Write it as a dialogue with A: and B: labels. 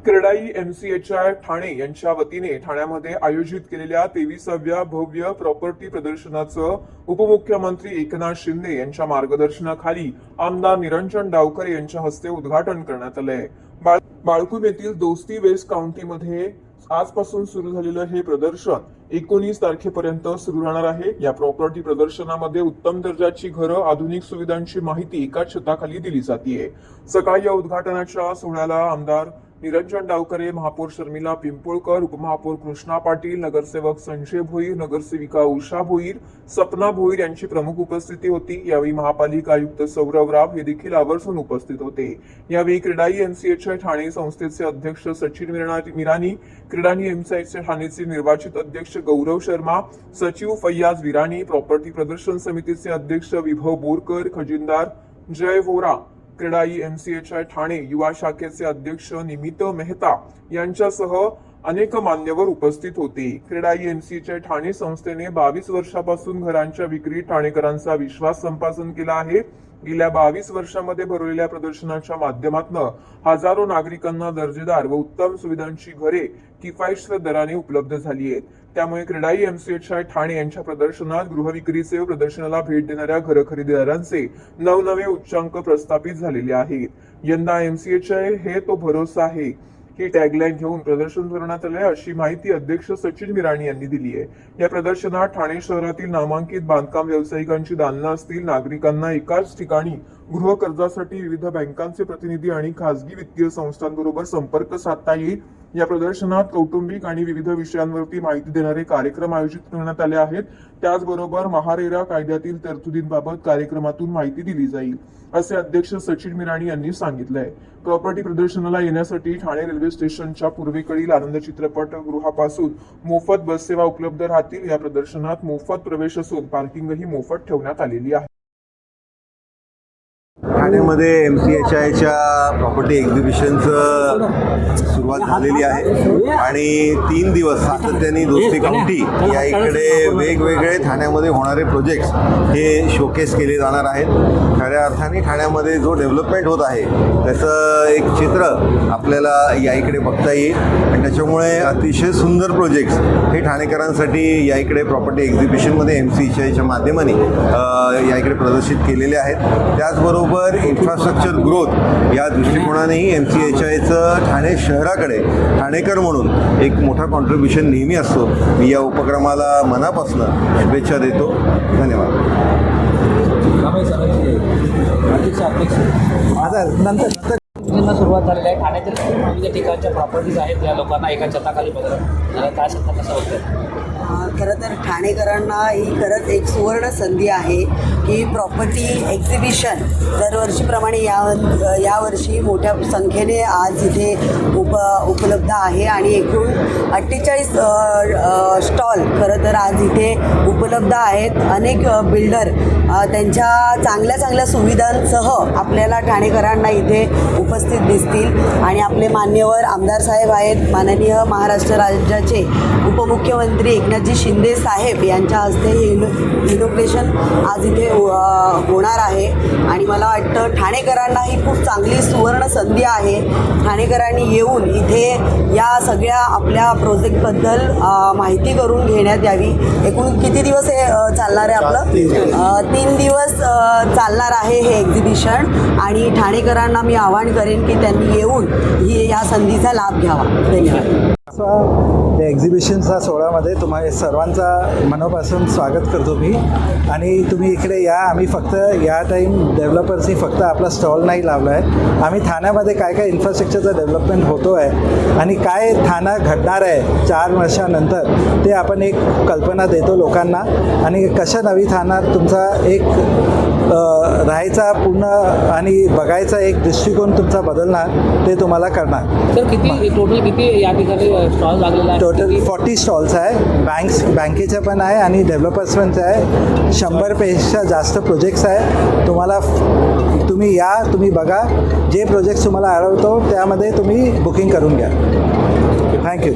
A: CREDAI MCHI Thane यांच्या वतीने ठाण्यामध्ये आयोजित केलेल्या 23व्या भव्य प्रॉपर्टी प्रदर्शनाचं उपमुख्यमंत्री एकनाथ शिंदे यांच्या मार्गदर्शनाखाली आमदार निरंजन डावकर यांच्या हस्ते उद्घाटन करण्यात आलंय। बाळकूम येथील दोस्ती वेस्ट काउंटीमध्ये आजपासून सुरू झालेलं हे प्रदर्शन 19 तारखेपर्यंत सुरू राहणार आहे। या प्रॉपर्टी प्रदर्शनामध्ये उत्तम दर्जाची घरं, आधुनिक सुविधांची माहिती एकाच छताखाली दिली जाते। सकाळी या उद्घाटनाच्या सोहळ्याला आमदार निरंजन डावकरे, महापौर शर्मिला पिंपोळकर, उपमहापौर कृष्णा पाटील, नगरसेवक संजय भोईर, नगरसेविका उषा भोईर, सपना भोईर यांची प्रमुख उपस्थिती होती। यावेळी महापालिका आयुक्त सौरव राव हे देखील आवर्जून उपस्थित होते। यावेळी क्रेडाई MCHI ठाणे संस्थेचे अध्यक्ष सचिन मिरानी, क्रेडाई MCHI ठाणेचे निर्वाचित अध्यक्ष गौरव शर्मा, सचिव फैयाज विराणी, प्रॉपर्टी प्रदर्शन समितीचे अध्यक्ष विभव बोरकर, खजिनदार जय वोरा, क्रेडाई MCHI ठाणे युवा शाखेचे अध्यक्ष निमित मेहता यांच्यासह अनेक मान्यवर उपस्थित होते। क्रेडाई MCHI ठाणे संस्थेने 22 वर्षापासून घरांच्या विक्रीत ठाणेकरांचा विश्वास संपादन केला आहे। गेल्या 22 वर्षांमध्ये भरवलेल्या प्रदर्शनाच्या माध्यमातून हजारो नागरिकांना दर्जेदार व उत्तम सुविधांची घरे किफायतशीर दराने उपलब्ध झाली आहेत। त्यामुळे क्रेडाई MCHI ठाणे यांच्या प्रदर्शनात गृहविक्रीचे व प्रदर्शनाला भेट देणाऱ्या घर खरेदीदारांचे नवनवे उच्चांक प्रस्थापित झालेले आहेत। यंदा MCHI हे तो भरोसा आहे ही टॅगलाईन घेऊन प्रदर्शन भरवण्यात आले, अशी माहिती अध्यक्ष सचिन मिराणी यांनी दिली आहे। या प्रदर्शनात ठाणे शहरातील नामांकित बांधकाम व्यावसायिकांची दालनं असतील, नागरिकांना एकाच ठिकाणी गृह कर्जासाठी विविध बँकांचे प्रतिनिधी आणि खासगी वित्तीय संस्थांबरोबर संपर्क साधता येईल। या प्रदर्शनात कौटुंबिक आणि विविध विषयांवरती माहिती देणारे कार्यक्रम आयोजित करण्यात आले आहेत। त्याचबरोबर महारेरा कायद्यातील तरतुदींबाबत कार्यक्रमातून माहिती दिली जाईल, असे अध्यक्ष सचिन मिराणी यांनी सांगितलंय। प्रॉपर्टी प्रदर्शनाला येण्यासाठी ठाणे रेल्वे स्टेशनच्या पूर्वेकडील आनंद चित्रपट गृहापासून मोफत बस सेवा उपलब्ध राहतील। या प्रदर्शनात मोफत प्रवेश असून पार्किंगही मोफत ठेवण्यात आलेली आहे।
B: ठाण्यामध्ये MCHIच्या प्रॉपर्टी एक्झिबिशनचं सुरुवात झालेली आहे आणि 3 दिवस सातत्याने दोस्ती काउंटी या इकडे वेगवेगळे ठाण्यामध्ये होणारे प्रोजेक्ट्स हे शोकेस केले जाणार आहेत। खऱ्या अर्थाने ठाण्यामध्ये जो डेव्हलपमेंट होत आहे त्याचं एक चित्र आपल्याला या इकडे बघता येईल आणि त्याच्यामुळे अतिशय सुंदर प्रोजेक्ट्स हे ठाणेकरांसाठी या इकडे प्रॉपर्टी एक्झिबिशनमध्ये MCHIच्या माध्यमाने या इकडे प्रदर्शित केलेले आहेत। त्याचबरोबर इन्फ्रास्ट्रक्चर ग्रोथ या दृष्टिकोनानेही MCHIचं ठाणे शहराकडे ठाणेकर म्हणून एक मोठा कॉन्ट्रीब्युशन नेहमी असतो। मी या उपक्रमाला मनापासून शुभेच्छा देतो। धन्यवाद।
C: सुरुवात झालेली आहे। ठाण्यातील विविध ठिकाणच्या प्रॉपर्टीज आहेत, या लोकांना एका छताखाली बघा काय सांगता कसं होतं?
D: खरं तर ठाणेकरांना ही खरंच एक सुवर्ण संधी आहे की प्रॉपर्टी एक्झिबिशन दरवर्षीप्रमाणे यावर्षी मोठ्या संख्येने आज इथे उपलब्ध आहे आणि एकूण 48 स्टॉल खरं तर आज इथे उपलब्ध आहेत। अनेक बिल्डर त्यांच्या चांगल्या सुविधांसह आपल्याला ठाणेकरांना इथे उपस्थित दिसतील आणि आपले मान्यवर आमदार साहेब आहेत, माननीय महाराष्ट्र राज्याचे उपमुख्यमंत्री एकनाथजी शिंदे साहेब यांच्या हस्ते हे इनॉग्रेशन आज इथे होणार आहे आणि मला वाटतं ठाणेकरांना ही खूप चांगली सुवर्ण संधी आहे। ठाणेकरांनी येऊन इथे या सगळ्या आपल्या प्रोजेक्टबद्दल माहिती करून घेण्यात यावी। एकूण किती दिवस हे चालणार आहे? आपलं 3 दिवस चालणार आहे हे एक्झिबिशन आणि ठाणेकरांना मी आवाहन करेन की त्यांनी येऊन या संधीचा लाभ घ्यावा। धन्यवाद।
E: त्या एक्झिबिशनच्या सोहळ्यामध्ये तुम्हा सर्वांचा मनापासून स्वागत करतो मी आणि तुम्ही इकडे या। आम्ही फक्त या टाईम डेव्हलपर्सनी फक्त आपला स्टॉल नाही लावला आहे, आम्ही ठाण्यामध्ये काय इन्फ्रास्ट्रक्चरचं डेव्हलपमेंट होतो आहे आणि काय ठाणा घडणार आहे 4 वर्षानंतर ते आपण एक कल्पना देतो लोकांना आणि कशा नवी ठाणा तुमचा एक राहायचा पूर्ण आणि बघायचा एक दृष्टिकोन तुमचा बदलणार ते तुम्हाला करणार।
C: सर टोटल किती या ठिकाणी स्टॉल लागलेला आहे?
E: टोटल 40 स्टॉल्स आहे, बँकेच्या पण आहे आणि डेव्हलपर्स पण आहे। 100पेक्षा जास्त प्रोजेक्ट्स आहे। तुम्ही या, तुम्ही बघा, जे प्रोजेक्ट्स तुम्हाला आवडतो त्यामध्ये तुम्ही बुकिंग करून घ्या। थँक्यू।